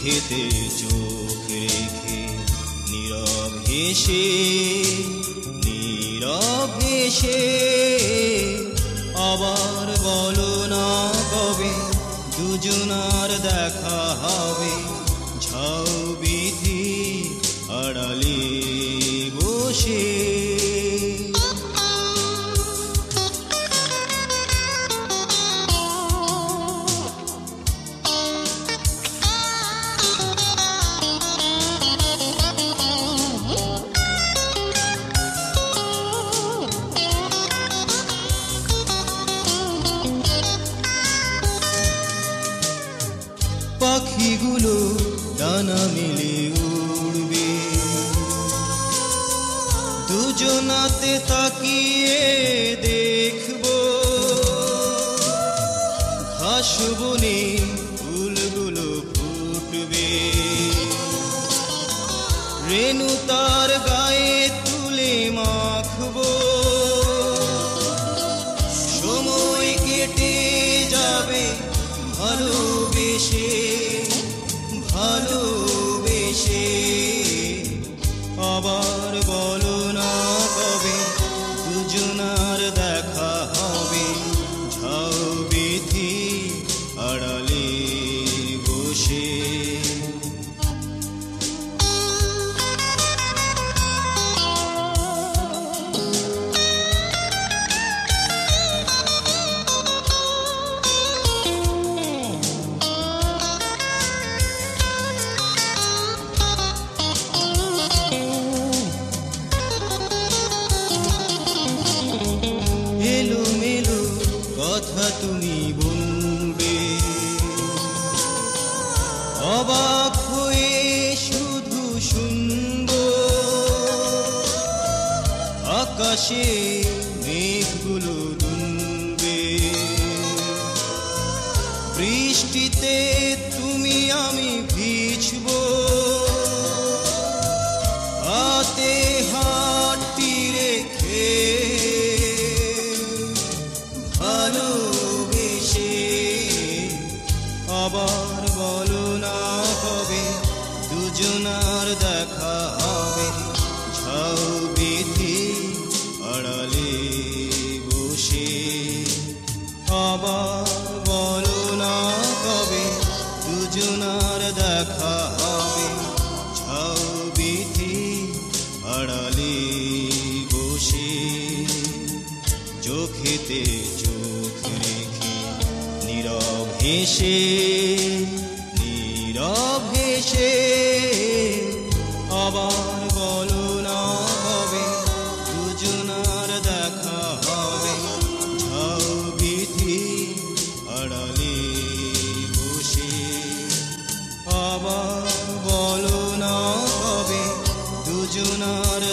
চোখেতে চোখ রেখে নীরব হেসে নীরব হেসে আবার বলো না কবে দুজনার দেখা হবে ঝাউ বিধি আড়ালে বসে। পাখিগুলো ডানা মেলে উড়বে দুজনাতে তাকিয়ে দেখবো ঘাস বনে ফুলগুলো ফুটবে রেণু তার গায়ে তুলে মাখবো সময় কেটে যাবে ভালোবেসে ভালোবেসে আবার বলো না কবে দুজনার দেখা হবে ঝাউ বিধি আড়ালে বসে। এলোমেলো কথা তুমি বলবে অবাক হয়ে শুধু শুনবো আকাশে মেঘগুলো দুলবে বৃষ্টিতে তুমি আমি ভিজবো হাতে হাতটি রেখে ভালোবেসে আবার বলো না কবে দুজনার দেখা হবে ঝাউ বিধি আড়ালে বসে। আবার বলো না কবে দুজনার দেখা হবে ঝাউ বিধি আড়ালে বসে। চোখেতে চোখ রেখে নীরব হেসে নীরব হেসে আবার বলো না কবে দুজনার দেখা হবে ঝাউ বিধি আড়ালে বসে। আবার বলো না কবে দুজনার